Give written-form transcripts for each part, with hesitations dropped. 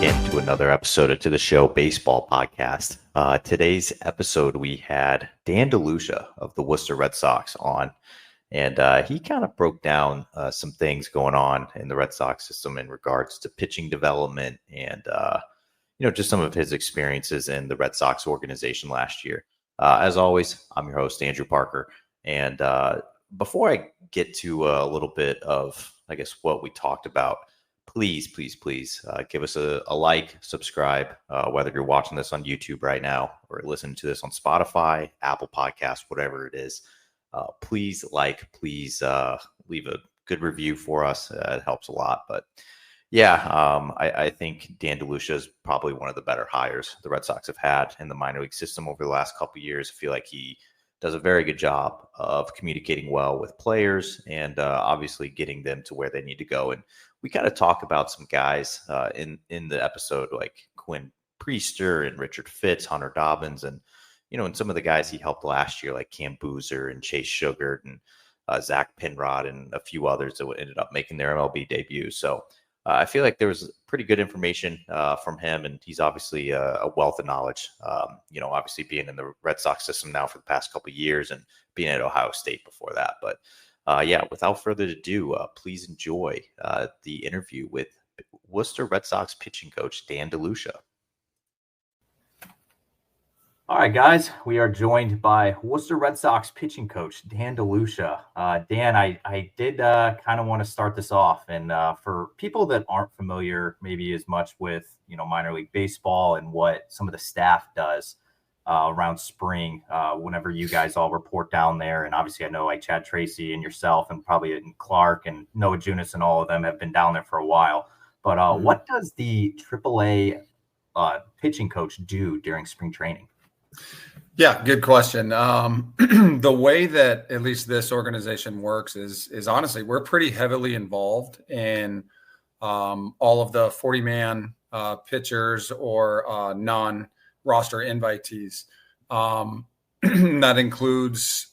into another episode of To the Show Baseball Podcast. Today's episode, we had Dan DeLucia of the Worcester Red Sox on, and he kind of broke down some things going on in the Red Sox system in regards to pitching development and, just some of his experiences in the Red Sox organization last year. As always, I'm your host, Andrew Parker, and before I get to a little bit of, I guess, what we talked about, please give us a like, subscribe, whether you're watching this on YouTube right now or listening to this on Spotify, Apple Podcasts, whatever it is. Please leave a good review for us. It helps a lot. But yeah, I think Dan DeLucia is probably one of the better hires the Red Sox have had in the minor league system over the last couple of years. I feel like he does a very good job of communicating well with players and obviously getting them to where they need to go. And we kind of talk about some guys in the episode like Quinn Priester and Richard Fitz, Hunter Dobbins, and some of the guys he helped last year like Cam Boozer and Chase Sugar and Zach Penrod and a few others that ended up making their MLB debut. So I feel like there was pretty good information from him, and he's obviously a wealth of knowledge. Obviously being in the Red Sox system now for the past couple of years and being at Ohio State before that. But without further ado, please enjoy the interview with Worcester Red Sox pitching coach Dan DeLucia. All right, guys, we are joined by Worcester Red Sox pitching coach Dan DeLucia. Dan, I did kind of want to start this off, and for people that aren't familiar maybe as much with minor league baseball and what some of the staff does around spring, whenever you guys all report down there, and obviously I know like Chad Tracy and yourself and probably Clark and Noah Junis and all of them have been down there for a while. But what does the AAA pitching coach do during spring training? Yeah, good question. The way that at least this organization works is honestly, we're pretty heavily involved in all of the 40-man pitchers or non-roster invitees. That includes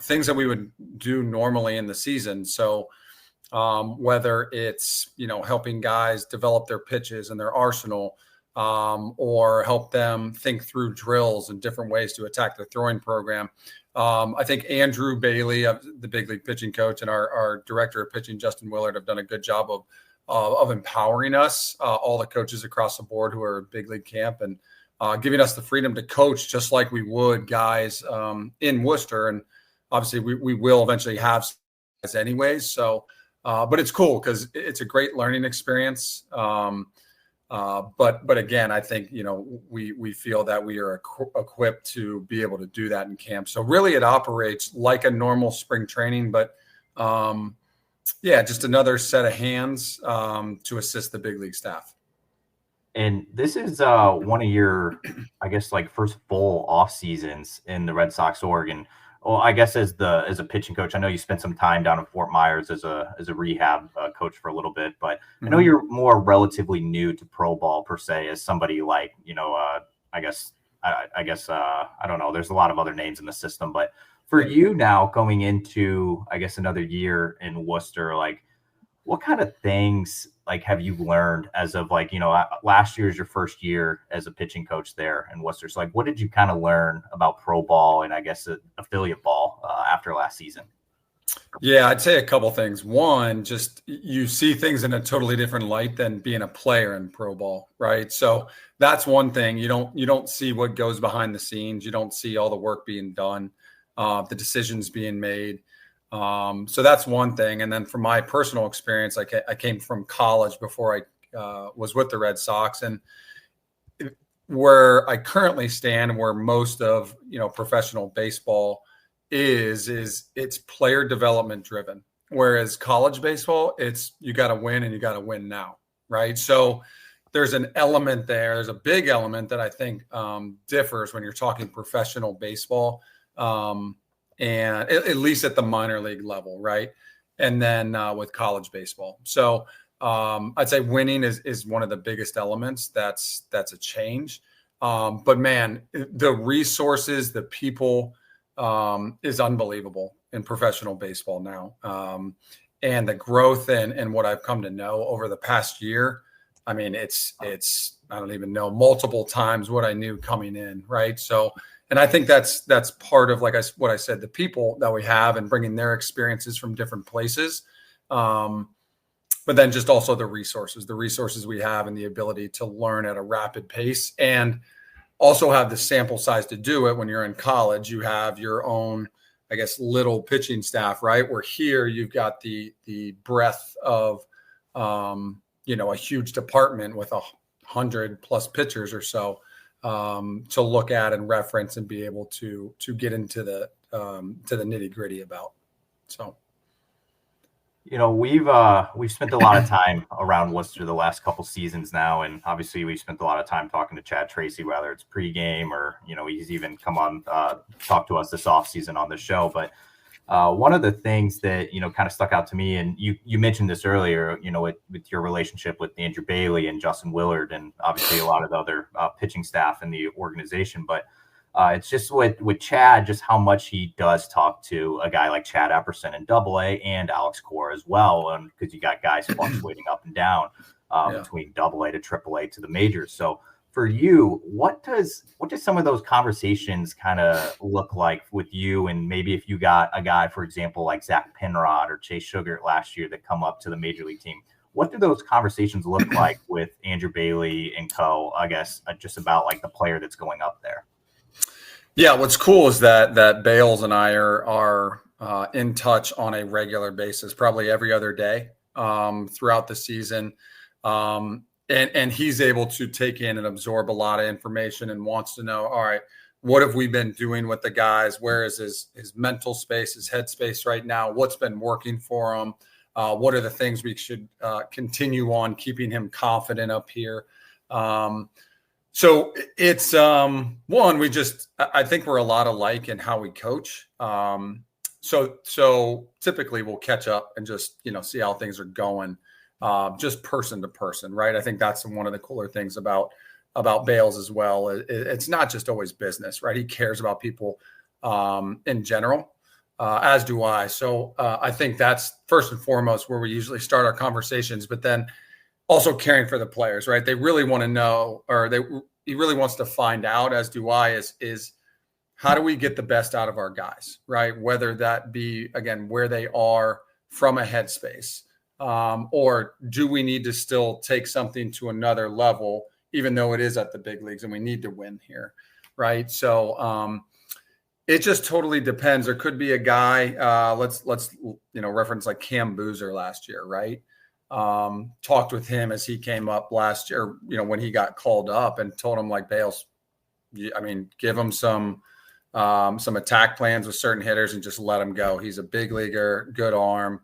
things that we would do normally in the season. So whether it's, helping guys develop their pitches and their arsenal, or help them think through drills and different ways to attack their throwing program. I think Andrew Bailey, the big league pitching coach, and our director of pitching, Justin Willard, have done a good job of empowering us, all the coaches across the board who are big league camp, and giving us the freedom to coach just like we would guys in Worcester. And obviously we will eventually have guys anyways. So, but it's cool because it's a great learning experience. But again, I think, we feel that we are equipped to be able to do that in camp. So really it operates like a normal spring training, but just another set of hands to assist the big league staff. And this is one of your, I guess, like first full off seasons in the Red Sox org. Well, I guess as a pitching coach, I know you spent some time down in Fort Myers as a rehab coach for a little bit, but I know you're more relatively new to pro ball per se as somebody like, I guess, I don't know. There's a lot of other names in the system, but for you now going into, I guess, another year in Worcester, like what kind of things like have you learned as of like, last year is your first year as a pitching coach there in Worcester. So like, what did you kind of learn about pro ball and I guess affiliate ball after last season? Yeah, I'd say a couple things. One, just you see things in a totally different light than being a player in pro ball, right? So that's one thing. You don't see what goes behind the scenes. You don't see all the work being done, the decisions being made. So that's one thing. And then from my personal experience, I came from college before I was with the Red Sox, and where I currently stand, where most of, professional baseball is it's player development driven. Whereas college baseball, it's, you got to win and you got to win now. Right. So there's an element there. There's a big element that I think differs when you're talking professional baseball. And at least at the minor league level, right? And then with college baseball. So I'd say winning is one of the biggest elements. That's a change. But man, the resources, the people is unbelievable in professional baseball now. And the growth and what I've come to know over the past year I mean, it's I don't even know, multiple times what I knew coming in, right? So, and I think that's part of, like what I said, the people that we have and bringing their experiences from different places. But then just also the resources we have and the ability to learn at a rapid pace, and also have the sample size to do it. When you're in college, you have your own, I guess, little pitching staff, right? Where here you've got the breadth of, a huge department with 100+ pitchers or so to look at and reference and be able to get into the nitty gritty about. So. We've spent a lot of time around Worcester the last couple seasons now, and obviously we've spent a lot of time talking to Chad Tracy, whether it's pregame or he's even come on talk to us this offseason on the show. But one of the things that kind of stuck out to me, and you mentioned this earlier, with your relationship with Andrew Bailey and Justin Willard, and obviously a lot of the other pitching staff in the organization, but it's just with Chad, just how much he does talk to a guy like Chad Epperson in AA and Alex Cora as well. And because you got guys fluctuating up and down between AA to AAA to the majors. So for you, what does some of those conversations kind of look like with you? And maybe if you got a guy, for example, like Zach Penrod or Chase Sugar last year that come up to the major league team, what do those conversations look like with Andrew Bailey and co, I guess, just about like the player that's going up there? Yeah, what's cool is that Bales and I are in touch on a regular basis, probably every other day throughout the season. And he's able to take in and absorb a lot of information and wants to know, all right, what have we been doing with the guys? Where is his mental space, his head space right now? What's been working for him? What are the things we should continue on keeping him confident up here? So it's one, I think we're a lot alike in how we coach. So typically we'll catch up and just, see how things are going, just person to person. Right. I think that's one of the cooler things about Bales as well. It's not just always business, right? He cares about people, in general, as do I. So, I think that's first and foremost where we usually start our conversations, but then also caring for the players, right? They really want to know, or he really wants to find out, as do I, is how do we get the best out of our guys, right? Whether that be, again, where they are from a headspace, or do we need to still take something to another level, even though it is at the big leagues and we need to win here, right? So it just totally depends. There could be a guy, let's reference like Cam Boozer last year, right? Talked with him as he came up last year, when he got called up, and told him, like, Bales, give him some attack plans with certain hitters and just let him go. He's a big leaguer, good arm.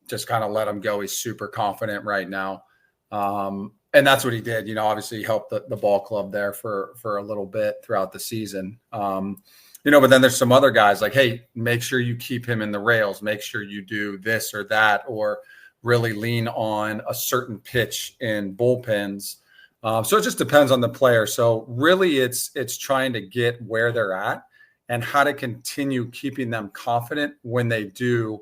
Just kind of let him go. He's super confident right now. And that's what he did. Obviously he helped the ball club there for a little bit throughout the season. But then there's some other guys like, hey, make sure you keep him in the rails. Make sure you do this or that, or really lean on a certain pitch in bullpens. So it just depends on the player. So really it's trying to get where they're at and how to continue keeping them confident when they do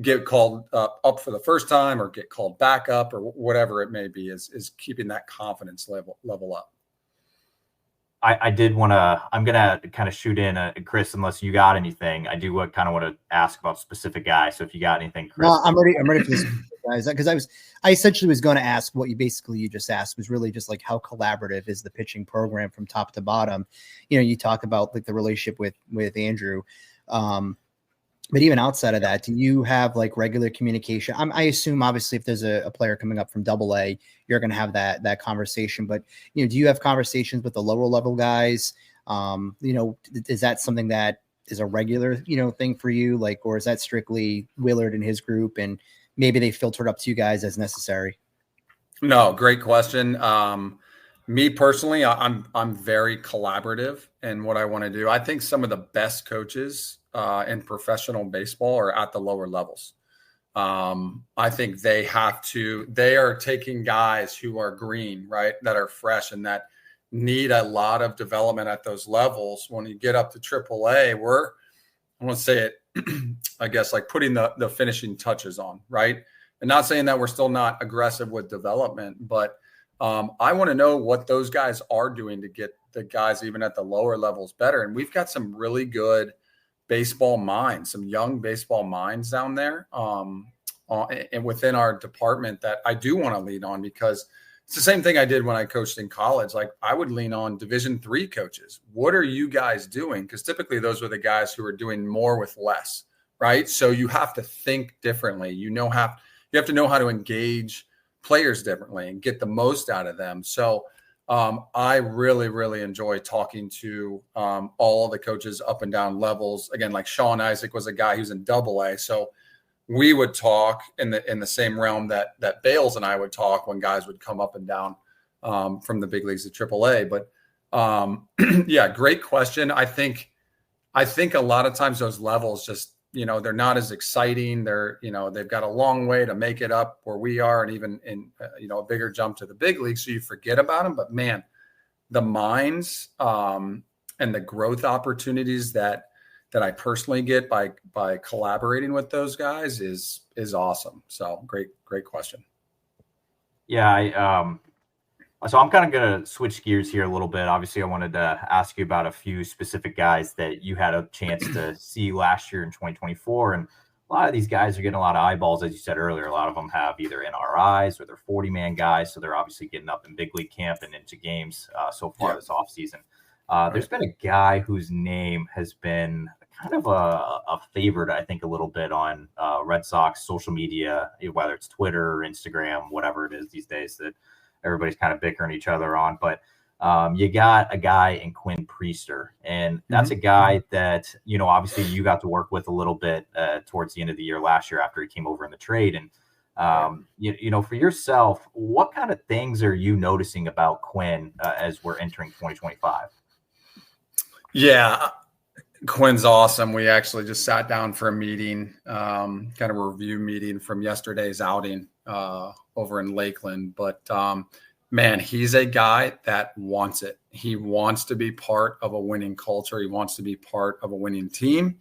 get called up for the first time or get called back up or whatever it may be, is keeping that confidence level up. I'm going to kind of shoot in, Chris, unless you got anything. I do kind of want to ask about specific guys. So if you got anything, Chris. No, I'm ready for this, guys, because I essentially was going to ask what you just asked, was really just like, how collaborative is the pitching program from top to bottom? You talk about like the relationship with Andrew. But even outside of that, do you have like regular communication? I assume obviously if there's a player coming up from AA, you're going to have that conversation. But do you have conversations with the lower level guys? Is that something that is a regular thing for you? Like, or is that strictly Willard and his group, and maybe they filter it up to you guys as necessary? No, great question. Me personally, I'm very collaborative in what I want to do. I think some of the best coaches in professional baseball are at the lower levels. I think they are taking guys who are green, right, that are fresh and that need a lot of development at those levels. When you get up to AAA, I want to say it, I guess, like putting the finishing touches on, right? And not saying that we're still not aggressive with development, but I want to know what those guys are doing to get the guys even at the lower levels better. And we've got some really good baseball minds, some young baseball minds down there and within our department that I do want to lean on, because it's the same thing I did when I coached in college. Like, I would lean on Division III coaches. What are you guys doing? Because typically those were the guys who are doing more with less, right? So you have to think differently. You have to know how to engage players differently and get the most out of them. So I really, really enjoy talking to all of the coaches up and down levels. Again, like Sean Isaac was a guy who's in AA. So we would talk in the same realm that Bales and I would talk when guys would come up and down from the big leagues to AAA. But yeah, great question. I think a lot of times those levels just, they're not as exciting. They've got a long way to make it up where we are, and even in a bigger jump to the big leagues. So you forget about them. But man, the minds and the growth opportunities that I personally get by collaborating with those guys is awesome. So great question. Yeah, so I'm kind of going to switch gears here a little bit. Obviously, I wanted to ask you about a few specific guys that you had a chance to see last year in 2024. And a lot of these guys are getting a lot of eyeballs, as you said earlier. A lot of them have either NRIs or they're 40-man guys. So they're obviously getting up in big league camp and into games so far this offseason. There's been a guy whose name has been kind of a favorite, I think, a little bit on Red Sox social media, whether it's Twitter or Instagram, whatever it is these days that everybody's kind of bickering each other on. But you got a guy in Quinn Priester, and that's a guy that, obviously you got to work with a little bit towards the end of the year last year after he came over in the trade. And, for yourself, what kind of things are you noticing about Quinn as we're entering 2025? Yeah, Quinn's awesome. We actually just sat down for a meeting, kind of a review meeting from yesterday's outing over in Lakeland. But man, he's a guy that wants it. He wants to be part of a winning culture. He wants to be part of a winning team.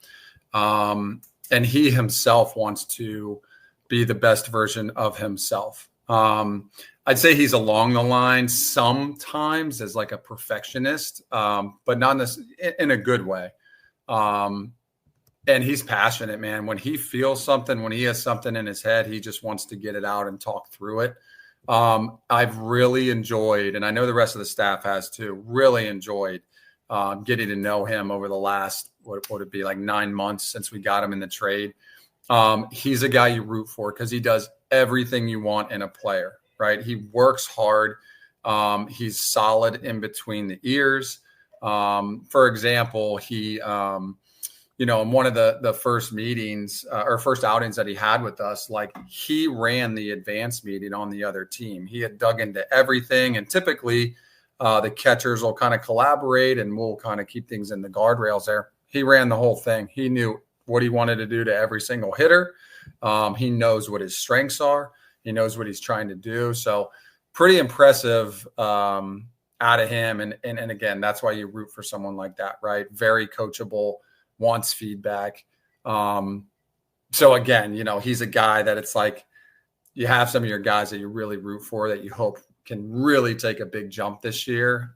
And he himself wants to be the best version of himself. I'd say he's along the line sometimes as like a perfectionist, but not in a good way. And he's passionate, man. When he feels something, when he has something in his head, he just wants to get it out and talk through it. I've really enjoyed, and I know the rest of the staff has too, really enjoyed getting to know him over the last, what would it be, like 9 months since we got him in the trade. He's a guy you root for because he does everything you want in a player, right? He works hard. He's solid in between the ears. For example, he, in one of the first meetings or first outings that he had with us, like, he ran the advance meeting on the other team. He had dug into everything, and typically the catchers will kind of collaborate and we'll kind of keep things in the guardrails there. He ran the whole thing. He knew what he wanted to do to every single hitter. He knows what his strengths are. He knows what he's trying to do. So pretty impressive out of him. And again, that's why you root for someone like that, right? Very coachable, wants feedback. So again, he's a guy that it's like you have some of your guys that you really root for that you hope can really take a big jump this year.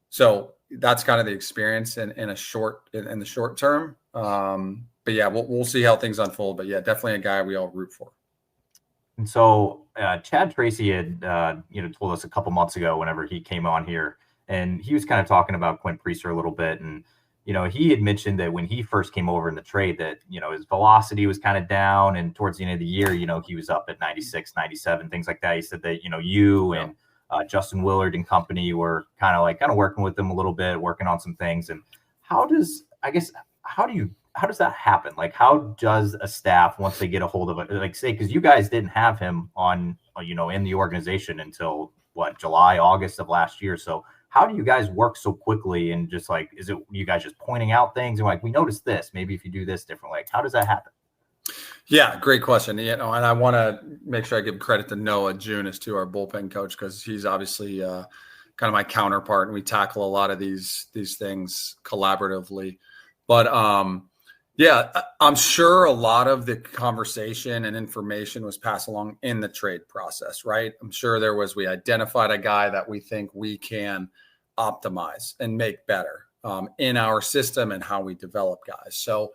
So that's kind of the experience in the short term. But yeah, we'll see how things unfold. But yeah, definitely a guy we all root for. And so Chad Tracy had, told us a couple months ago whenever he came on here, and he was kind of talking about Quinn Priester a little bit. And, he had mentioned that when he first came over in the trade that, his velocity was kind of down, and towards the end of the year, he was up at 96, 97, things like that. He said that, you and Justin Willard and company were kind of working with him a little bit, working on some things. And how does that happen? Like, how does a staff, once they get a hold of it, like, say, because you guys didn't have him on, in the organization until July, August of last year. So how do you guys work so quickly? And just like, is it you guys just pointing out things and like, we noticed this, maybe if you do this differently, like, how does that happen? Yeah, great question. And I want to make sure I give credit to Noah Junis, to our bullpen coach, because he's obviously kind of my counterpart, and we tackle a lot of these things collaboratively. But Yeah, I'm sure a lot of the conversation and information was passed along in the trade process, right? I'm sure we identified a guy that we think we can optimize and make better in our system and how we develop guys. So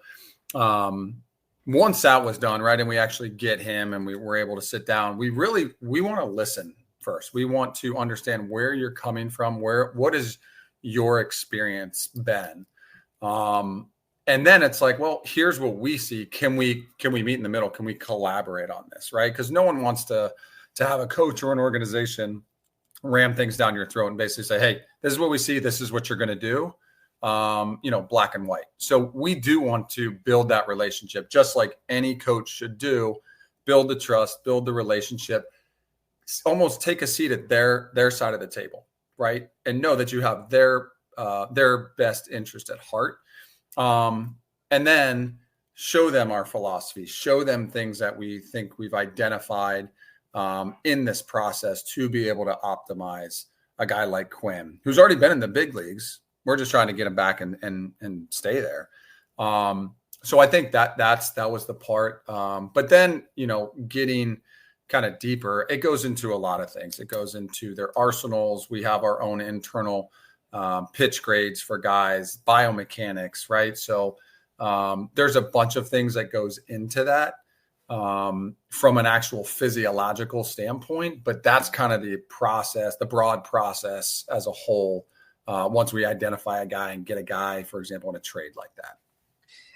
once that was done, right, and we actually get him and we were able to sit down, we want to listen first. We want to understand where you're coming from, what is your experience been? And then it's like, well, here's what we see. Can we meet in the middle? Can we collaborate on this? Right. Because no one wants to have a coach or an organization ram things down your throat and basically say, hey, this is what we see. This is what you're going to do. Black and white. So we do want to build that relationship, just like any coach should do, build the trust, build the relationship, almost take a seat at their side of the table. Right. And know that you have their best interest at heart. And then show them our philosophy, show them things that we think we've identified in this process to be able to optimize a guy like Quinn, who's already been in the big leagues. We're just trying to get him back and stay there. So I think that was the part. But then, getting kind of deeper, it goes into a lot of things. It goes into their arsenals. We have our own internal pitch grades for guys, biomechanics, right? So there's a bunch of things that goes into that from an actual physiological standpoint, but that's kind of the process, the broad process as a whole. Once we identify a guy and get a guy, for example, in a trade like that.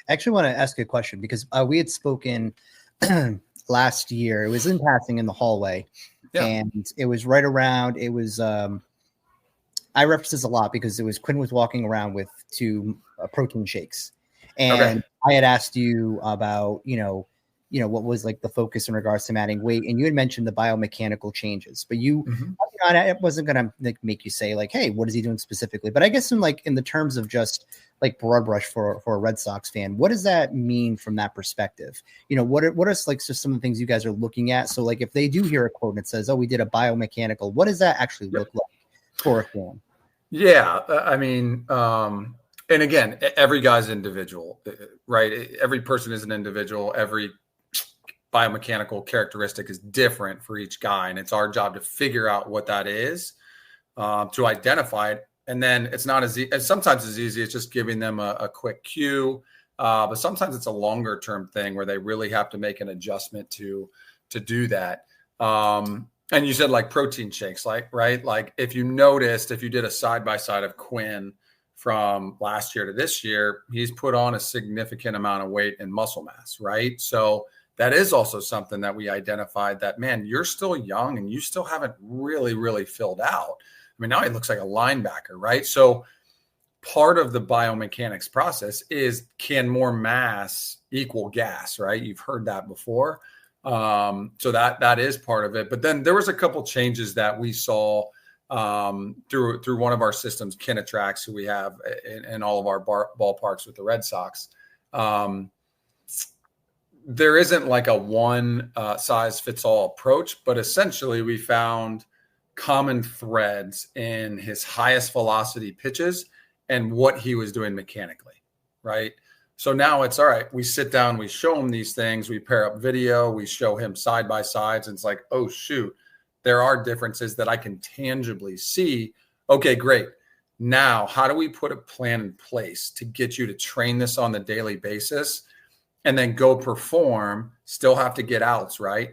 I actually want to ask you a question because we had spoken last year. It was in passing in the hallway, and it was right around. It was. I reference this a lot because Quinn was walking around with two protein shakes, and I had asked you about what was like the focus in regards to adding weight, and you had mentioned the biomechanical changes, but I wasn't gonna make you say like, hey, what is he doing specifically? But I guess in the terms of just like broad brush for a Red Sox fan, what does that mean from that perspective? What are like just some of the things you guys are looking at? So like if they do hear a quote and it says, oh, we did a biomechanical, what does that actually look like for a fan? Yeah, I mean, and again, every guy's individual, right? Every person is an individual. Every biomechanical characteristic is different for each guy, and it's our job to figure out what that is, to identify it. And then it's not sometimes as easy as just giving them a quick cue, but sometimes it's a longer term thing where they really have to make an adjustment to do that. And you said like protein shakes, right? Like if you did a side-by-side of Quinn from last year to this year, he's put on a significant amount of weight and muscle mass, right? So that is also something that we identified that, man, you're still young and you still haven't really, really filled out. I mean, now he looks like a linebacker, right? So part of the biomechanics process is, can more mass equal gas, right? You've heard that before. So that is part of it. But then there was a couple changes that we saw through one of our systems, Kinetrax, who we have in all of our ballparks with the Red Sox. There isn't like a one size fits all approach, but essentially we found common threads in his highest velocity pitches and what he was doing mechanically, right? So now it's all right. We sit down, we show him these things, we pair up video, we show him side by sides, and it's like, oh shoot, there are differences that I can tangibly see. Okay, great. Now, how do we put a plan in place to get you to train this on the daily basis and then go perform, still have to get outs, right?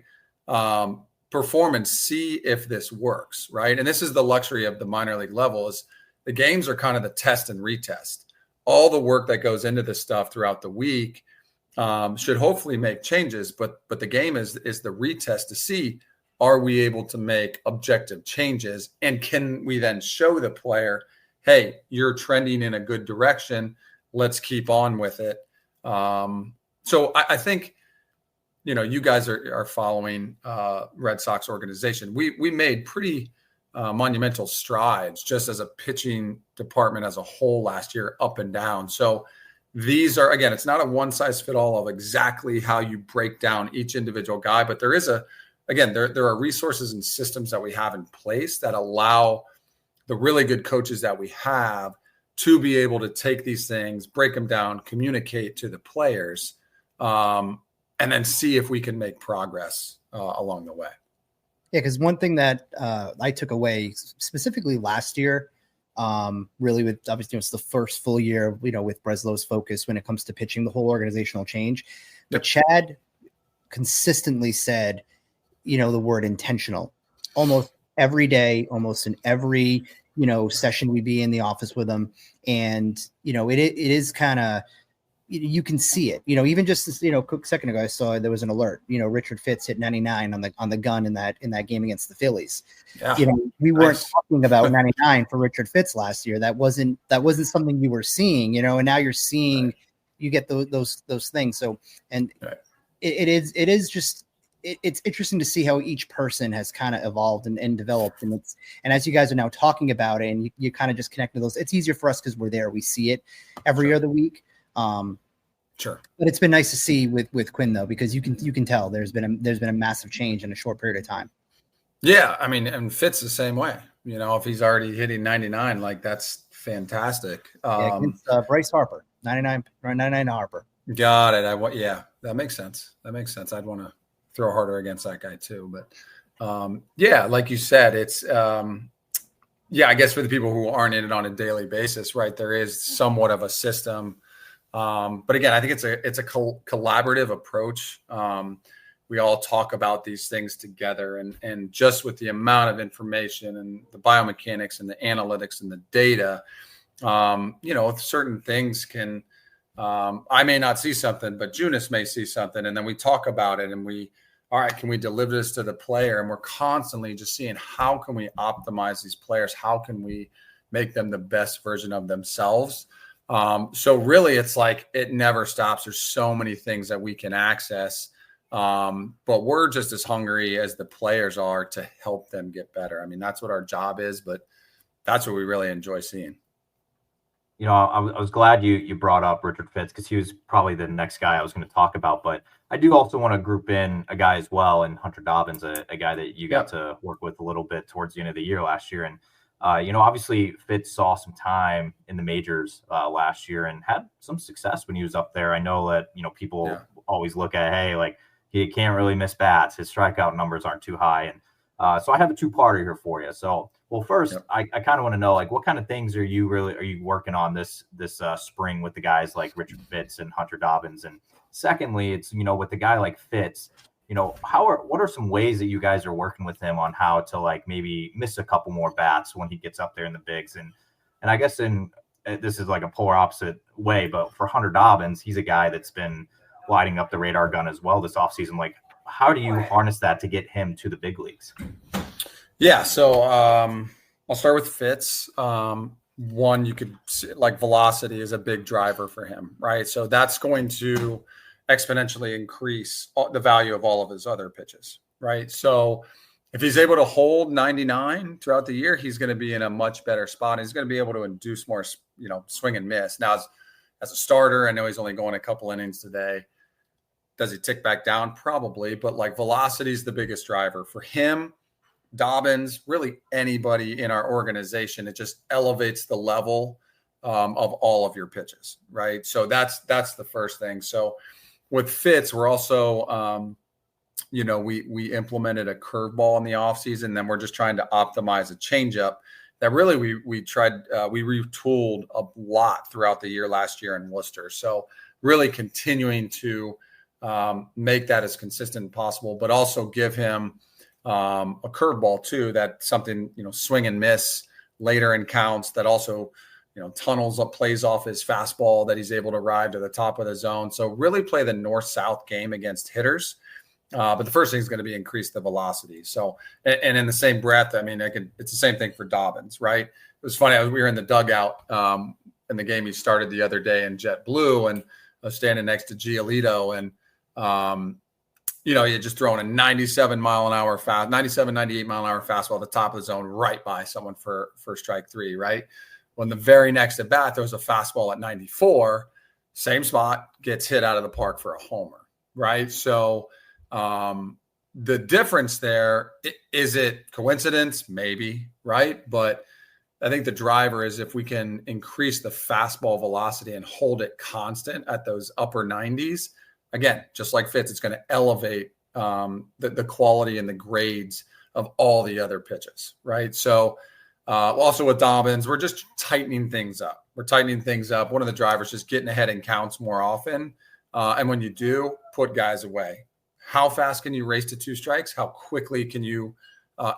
Perform and see if this works, right? And this is the luxury of the minor league level, is the games are kind of the test and retest. All the work that goes into this stuff throughout the week should hopefully make changes, but the game is the retest to see, are we able to make objective changes, and can we then show the player, hey, you're trending in a good direction, let's keep on with it. So I think, you guys are following Red Sox organization. We made pretty monumental strides just as a pitching department as a whole last year, up and down. So these are, again, it's not a one size fit all of exactly how you break down each individual guy, but there is there are resources and systems that we have in place that allow the really good coaches that we have to be able to take these things, break them down, communicate to the players, and then see if we can make progress along the way. Yeah, because one thing that I took away specifically last year, really with obviously it's the first full year, with Breslow's focus when it comes to pitching, the whole organizational change. But Chad consistently said, the word intentional almost every day, almost in every, session we'd be in the office with him. And, it is kind of, you can see it, even just this, quick second ago, I saw there was an alert, Richard Fitz hit 99 on the gun in that game against the Phillies. Yeah. We weren't talking about 99 for Richard Fitz last year. That wasn't something you were seeing, and now you're seeing, you get those things. So, and it's interesting to see how each person has kind of evolved and developed. And as you guys are now talking about it and you kind of just connect to those, it's easier for us because we're there. We see it every other week. Sure. But it's been nice to see with Quinn though, because you can tell there's been a massive change in a short period of time. Yeah. I mean, and Fitz the same way, if he's already hitting 99, like that's fantastic. Bryce Harper, 99 Harper. Got it. Yeah, that makes sense. I'd want to throw harder against that guy too. But yeah, like you said, it's I guess for the people who aren't in it on a daily basis, right, there is somewhat of a system. But again, I think it's a collaborative approach. We all talk about these things together, and just with the amount of information and the biomechanics and the analytics and the data, certain things can, I may not see something, but Junis may see something. And then we talk about it and all right, can we deliver this to the player? And we're constantly just seeing how can we optimize these players? How can we make them the best version of themselves? So really it's like, it never stops. There's so many things that we can access. But we're just as hungry as the players are to help them get better. I mean, that's what our job is, but that's what we really enjoy seeing. I was glad you brought up Richard Fitz because he was probably the next guy I was going to talk about. But I do also want to group in a guy as well, and Hunter Dobbins, a guy that you got to work with a little bit towards the end of the year last year. And, obviously Fitz saw some time in the majors last year and had some success when he was up there. I know that, people always look at, hey, like he can't really miss bats. His strikeout numbers aren't too high. And so I have a two-parter here for you. So, well, first, I kind of want to know, like, what kind of things are you working on this spring with the guys like Richard Fitz and Hunter Dobbins? And secondly, it's, with the guy like Fitz, what are some ways that you guys are working with him on how to like maybe miss a couple more bats when he gets up there in the bigs? And I guess this is like a polar opposite way, but for Hunter Dobbins, he's a guy that's been lighting up the radar gun as well this offseason. Like, how do you harness that to get him to the big leagues? Yeah. So I'll start with Fitz. One, you could see, like, velocity is a big driver for him, right? So that's going to exponentially increase the value of all of his other pitches, right? So if he's able to hold 99 throughout the year, he's going to be in a much better spot. He's going to be able to induce more, swing and miss. Now, as a starter, I know he's only going a couple innings today. Does he tick back down? Probably, but like velocity is the biggest driver for him. Dobbins, really anybody in our organization, it just elevates the level of all of your pitches, right? So that's the first thing. So with Fitz, we're also, we implemented a curveball in the offseason. Then we're just trying to optimize a changeup that really we retooled a lot throughout the year last year in Worcester. So really continuing to make that as consistent as possible, but also give him a curveball too, that something, swing and miss later in counts that also, tunnels up, plays off his fastball that he's able to ride to the top of the zone. So really play the north-south game against hitters. But the first thing is going to be increase the velocity. So, and in the same breath, I mean, it's the same thing for Dobbins, right? It was funny. We were in the dugout in the game he started the other day in Jet Blue, and I was standing next to Giolito, and you're just throwing a 97, 98 mile an hour fastball at the top of the zone right by someone for strike three, right? When the very next at bat, there was a fastball at 94, same spot, gets hit out of the park for a homer, right? So the difference there, is it coincidence? Maybe, right? But I think the driver is if we can increase the fastball velocity and hold it constant at those upper 90s, again, just like Fitz, it's going to elevate the quality and the grades of all the other pitches, right? So also with Dobbins, we're just tightening things up. We're tightening things up. One of the drivers just getting ahead in counts more often. And when you do, put guys away. How fast can you race to 2 strikes? How quickly can you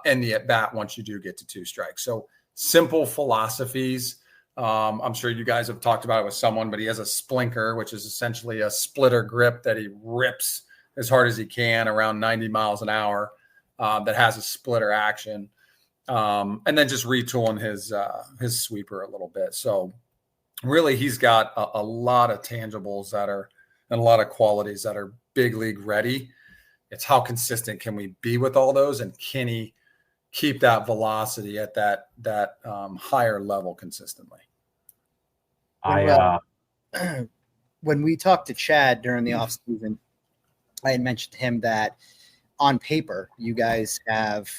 end the at-bat once you do get to 2 strikes? So simple philosophies. I'm sure you guys have talked about it with someone, but he has a splinker, which is essentially a splitter grip that he rips as hard as he can around 90 miles an hour that has a splitter action. And then just retooling his sweeper a little bit. So really he's got a lot of tangibles and a lot of qualities that are big league ready. It's how consistent can we be with all those, and can he keep that velocity at that higher level consistently? When we talked to Chad during the offseason, I had mentioned to him that on paper, you guys have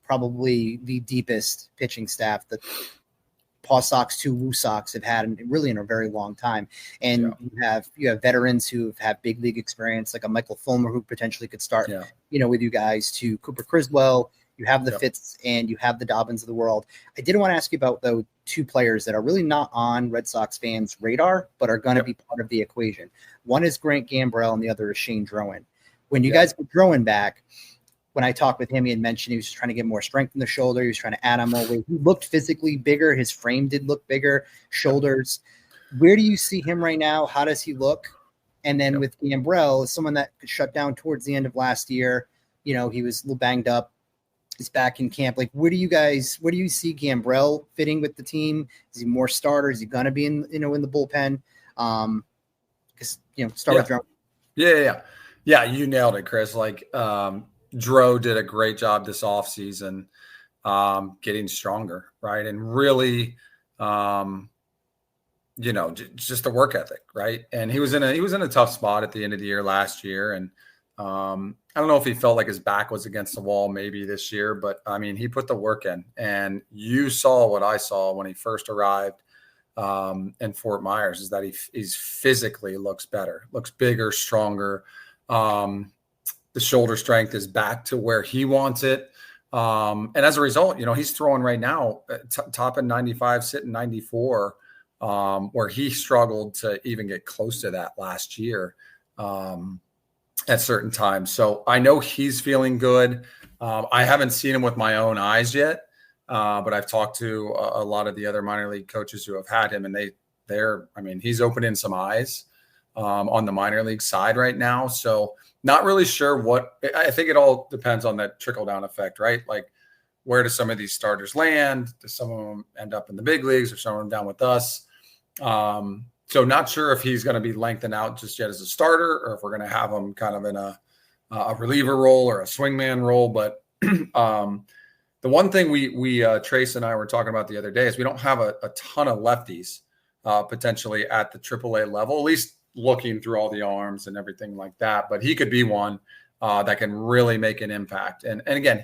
probably the deepest pitching staff that WooSox to WooSox have had really in a very long time. And you have veterans who have big league experience, like a Michael Fulmer, who potentially could start, with you guys, to Cooper Criswell. You have the Fitz and you have the Dobbins of the world. I did want to ask you about, though, 2 players that are really not on Red Sox fans' radar, but are going to be part of the equation. One is Grant Gambrell and the other is Shane Drowan. When you guys get Drowan back, when I talked with him, he had mentioned he was trying to get more strength in the shoulder. He was trying to add on more weight. He looked physically bigger. His frame did look bigger, shoulders. Where do you see him right now? How does he look? And then with Gambrell, someone that could shut down towards the end of last year, he was a little banged up. He's back in camp. Like, where do you see Gambrell fitting with the team? Is he more starter? Is he going to be in the bullpen? Start with Drowan. Yeah, you nailed it, Chris. Like, Dro did a great job this offseason getting stronger, right? And really, just the work ethic, right? And he was in a tough spot at the end of the year last year. And I don't know if he felt like his back was against the wall maybe this year, but I mean, he put the work in. And you saw what I saw when he first arrived in Fort Myers, is that he's physically looks better, looks bigger, stronger. The shoulder strength is back to where he wants it. And as a result, he's throwing right now top in 95, sitting 94, where he struggled to even get close to that last year at certain times. So I know he's feeling good. I haven't seen him with my own eyes yet, but I've talked to a lot of the other minor league coaches who have had him, and he's opening some eyes on the minor league side right now. So not really sure I think it all depends on that trickle down effect, right? Like, where do some of these starters land? Do some of them end up in the big leagues, or some of them down with us? So not sure if he's going to be lengthened out just yet as a starter, or if we're going to have him kind of in a reliever role or a swingman role. But the one thing we Trace and I were talking about the other day is we don't have a ton of lefties potentially at the AAA level, at least looking through all the arms and everything like that. But he could be one that can really make an impact. And again,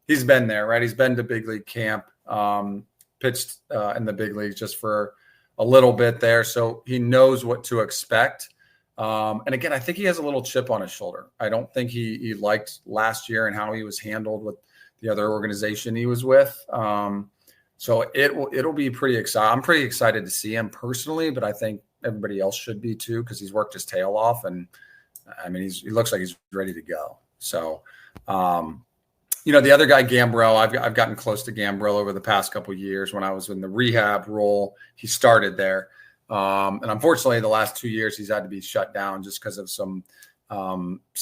he's been there, right? He's been to big league camp, pitched in the big leagues just for a little bit there. So he knows what to expect. And again, I think he has a little chip on his shoulder. I don't think he liked last year and how he was handled with the other organization he was with. So it'll be pretty exciting. I'm pretty excited to see him personally, but I think everybody else should be too, because he's worked his tail off, and I mean, he looks like he's ready to go. So, the other guy, Gambrell, I've gotten close to Gambrell over the past couple of years. When I was in the rehab role, he started there, and unfortunately, the last 2 years he's had to be shut down just because of some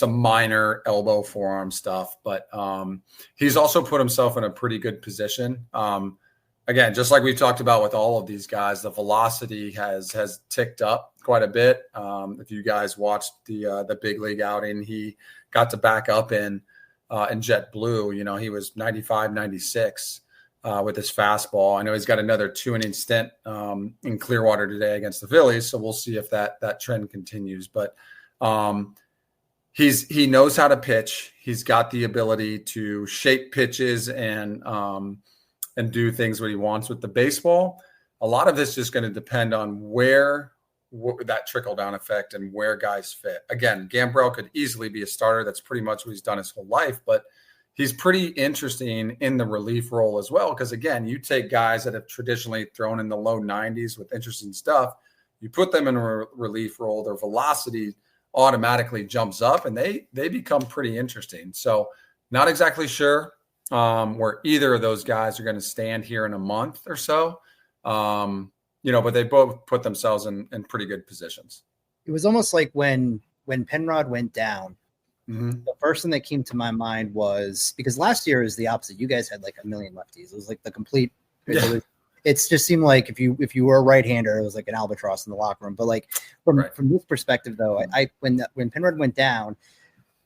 minor elbow forearm stuff. But he's also put himself in a pretty good position. Again, just like we talked about with all of these guys, the velocity has ticked up quite a bit. If you guys watched the big league outing, he got to back up in JetBlue. He was 95, 96 with his fastball. I know he's got another 2-inning stint in Clearwater today against the Phillies, so we'll see if that trend continues. But he knows how to pitch. He's got the ability to shape pitches and and do things what he wants with the baseball. A lot of this is just going to depend on where that trickle down effect and where guys fit. Again, Gambrell could easily be a starter. That's pretty much what he's done his whole life, but he's pretty interesting in the relief role as well. Because again, you take guys that have traditionally thrown in the low 90s with interesting stuff, you put them in a relief role, their velocity automatically jumps up and they become pretty interesting. So not exactly sure where either of those guys are going to stand here in a month or so. But they both put themselves in pretty good positions. It was almost like when Penrod went down, mm-hmm. the first thing that came to my mind was, because last year is the opposite. You guys had like a million lefties. It was like the complete. Yeah. It just seemed like if you were a right-hander, it was like an albatross in the locker room. But like from this perspective, though, when Penrod went down,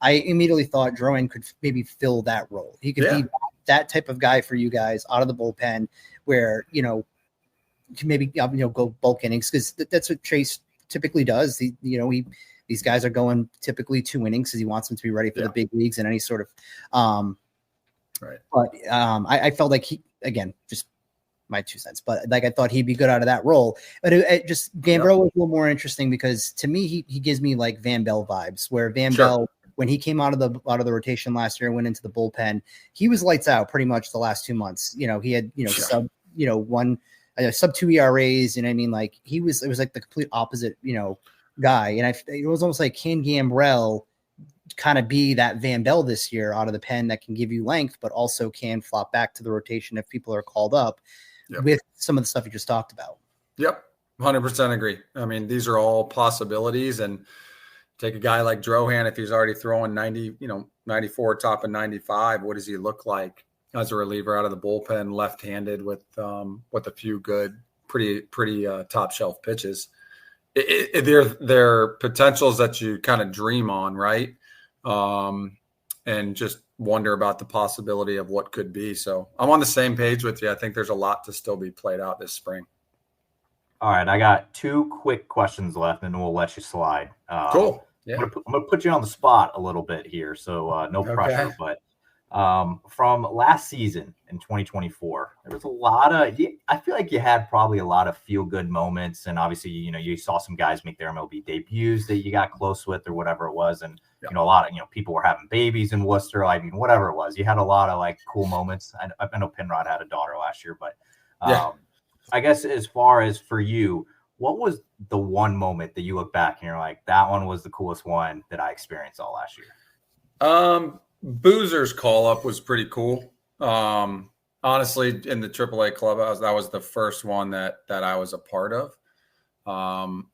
I immediately thought Drouin could maybe fill that role. He could be that type of guy for you guys out of the bullpen, where maybe go bulk innings, because that's what Chase typically does. These guys are going typically 2 innings because he wants them to be ready for the big leagues and any sort of right. But I felt like he, again, just my 2 cents, but like I thought he'd be good out of that role. But it just Gambrell was a little more interesting because to me he gives me like Van Bell vibes, where Van Bell, when he came out of the rotation last year and went into the bullpen, he was lights out pretty much the last 2 months. He had sub 2 ERAs, I mean, like it was like the complete opposite, guy. And it was almost like, can Gambrell kind of be that Van Bell this year out of the pen that can give you length, but also can flop back to the rotation if people are called up with some of the stuff you just talked about. Yep. 100% agree. I mean, these are all possibilities, and take a guy like Drohan, if he's already throwing 90, 94 top of 95, what does he look like as a reliever out of the bullpen, left-handed with a few good, pretty top shelf pitches? They're potentials that you kind of dream on, right? And just wonder about the possibility of what could be. So I'm on the same page with you. I think there's a lot to still be played out this spring. All right, I got 2 quick questions left, and we'll let you slide. Cool. Yeah. I'm gonna put you on the spot a little bit here, so no pressure. But from last season in 2024, there was a lot of. I feel like you had probably a lot of feel-good moments, and obviously, you saw some guys make their MLB debuts that you got close with, or whatever it was, and a lot of people were having babies in Worcester. I mean, whatever it was, you had a lot of like cool moments. I know Penrod had a daughter last year, but I guess as far as for you, what was the one moment that you look back and you're like, that one was the coolest one that I experienced all last year? Boozer's call up was pretty cool. Honestly, in the AAA clubhouse, that was the first one that I was a part of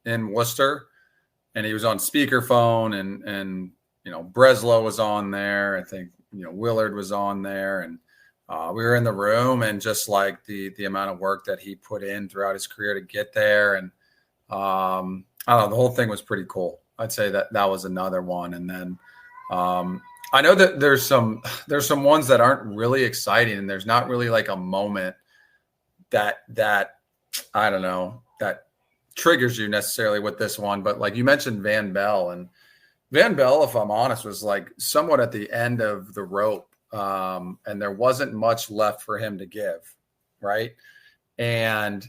in Worcester, and he was on speakerphone, and Breslow was on there. I think Willard was on there, and we were in the room, and just like the amount of work that he put in throughout his career to get there, and I don't know, the whole thing was pretty cool. I'd say that was another one, and then. I know that there's some ones that aren't really exciting, and there's not really like a moment that I don't know that triggers you necessarily with this one. But like you mentioned Van Bell, and Van Bell, if I'm honest, was like somewhat at the end of the rope, and there wasn't much left for him to give, right? And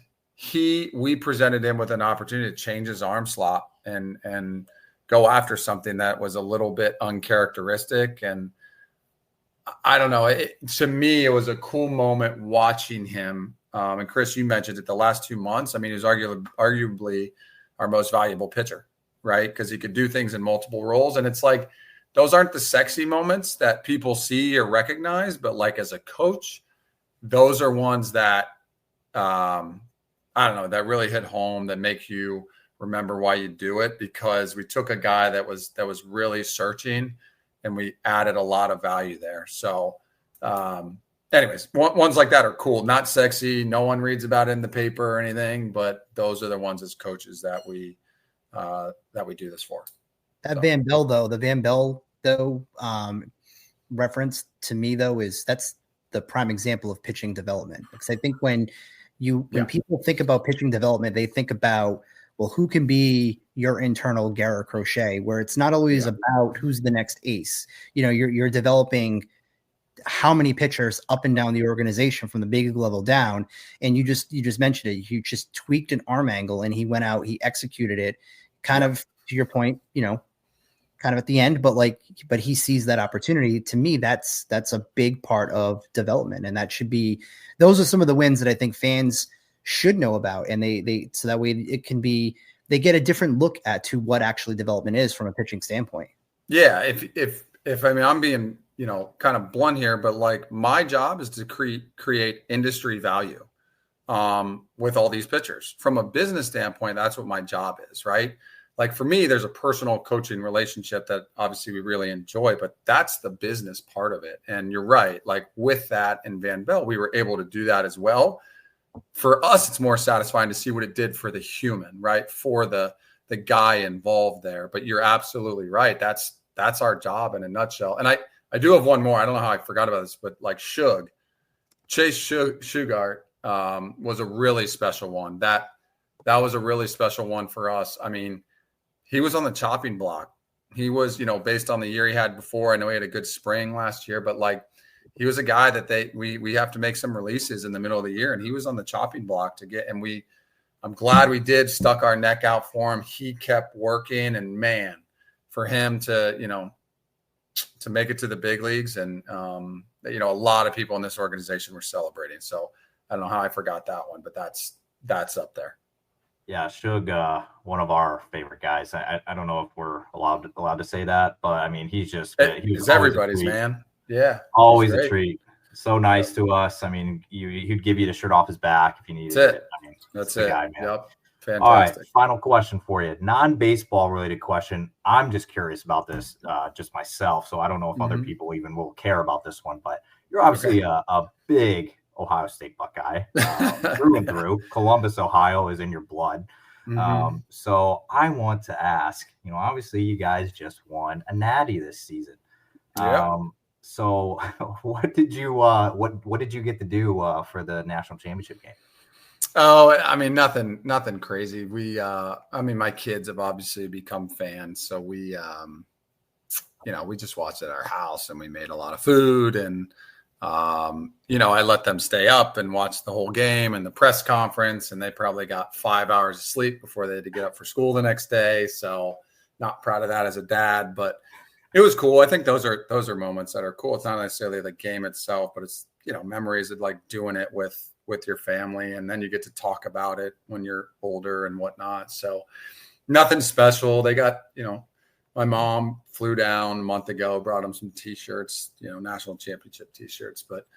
we presented him with an opportunity to change his arm slot and go after something that was a little bit uncharacteristic. And I don't know, to me, it was a cool moment watching him. And Chris, you mentioned it the last 2 months. I mean, he was arguably our most valuable pitcher, right? Because he could do things in multiple roles. And it's like, those aren't the sexy moments that people see or recognize, but like as a coach, those are ones that, I don't know, that really hit home, that make you remember why you do it, because we took a guy that was really searching, and we added a lot of value there. So anyways, ones like that are cool, not sexy. No one reads about it in the paper or anything, but those are the ones as coaches that we do this for. That Van Bell reference to me though, that's the prime example of pitching development. Because I think when people think about pitching development, they think about, well, who can be your internal Garrett Crochet, where it's not always about who's the next ace. You're developing how many pitchers up and down the organization from the big level down. And you just mentioned it. You just tweaked an arm angle and he went out, he executed it kind of to your point, kind of at the end, but he sees that opportunity. To me, that's a big part of development. And those are some of the wins that I think fans should know about. And so that way they get a different look to what actually development is from a pitching standpoint. Yeah. If I mean, I'm being, kind of blunt here, but like my job is to create industry value with all these pitchers. From a business standpoint, that's what my job is, right? Like for me, there's a personal coaching relationship that obviously we really enjoy, but that's the business part of it. And you're right. Like with that in Van Bell, we were able to do that as well. For us, it's more satisfying to see what it did for the human, right? For the guy involved there. But you're absolutely right. That's our job in a nutshell. And I do have one more. I don't know how I forgot about this, but like Chase Shugart was a really special one. That was a really special one for us. I mean, he was on the chopping block. He was, based on the year he had before. I know he had a good spring last year, but like he was a guy that we have to make some releases in the middle of the year, and he was on the chopping block I'm glad we stuck our neck out for him. He kept working, and man, for him to make it to the big leagues, and a lot of people in this organization were celebrating. So I don't know how I forgot that one, but that's up there. Yeah, Shug, one of our favorite guys. I don't know if we're allowed to say that, but I mean, he's everybody's man. Yeah, always a treat. So nice to us. I mean, he'd give you the shirt off his back if you needed it. I mean, that's it. Guy, man. Yep. Fantastic. All right, final question for you. Non-baseball related question. I'm just curious about this, just myself. So I don't know if other people even will care about this one, but you're obviously a big Ohio State Buckeye through and through. Columbus, Ohio is in your blood. So I want to ask, obviously you guys just won a natty this season. So what did you get to do for the national championship game? Oh, I mean, nothing crazy. My kids have obviously become fans. So we just watched at our house, and we made a lot of food, and I let them stay up and watch the whole game and the press conference, and they probably got 5 hours of sleep before they had to get up for school the next day. So not proud of that as a dad, but it was cool. I think those are moments that are cool. It's not necessarily the game itself, but it's, memories of like doing it with your family. And then you get to talk about it when you're older and whatnot. So nothing special. They got, my mom flew down a month ago, brought them some t-shirts, national championship t-shirts, but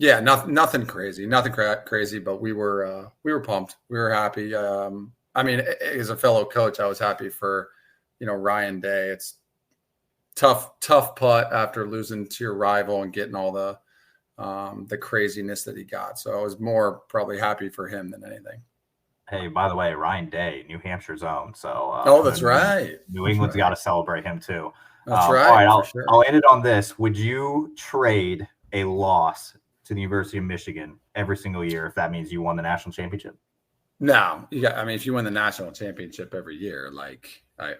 nothing crazy, but we were pumped. We were happy. As a fellow coach, I was happy for, Ryan Day. It's tough putt after losing to your rival and getting all the craziness that he got. So I was more probably happy for him than anything. Hey, by the way, Ryan Day, New Hampshire's own. So that's right. New England's got to celebrate him too. That's right. All right, sure. I'll end it on this. Would you trade a loss to the University of Michigan every single year if that means you won the national championship? No, if you win the national championship every year, like a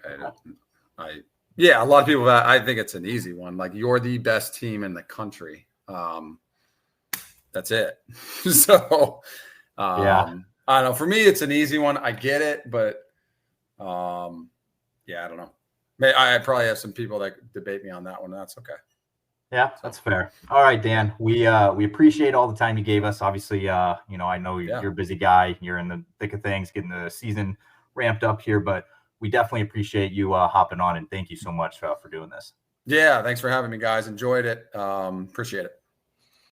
lot of people, I think it's an easy one. Like you're the best team in the country. That's it. So, I don't know. For me, it's an easy one. I get it, but I don't know. I probably have some people that debate me on that one. That's okay. Yeah, that's fair. All right, Dan, we appreciate all the time you gave us. Obviously, I know you're a busy guy. You're in the thick of things, getting the season ramped up here, but we definitely appreciate you hopping on, and thank you so much for doing this. Yeah, thanks for having me, guys. Enjoyed it. Appreciate it.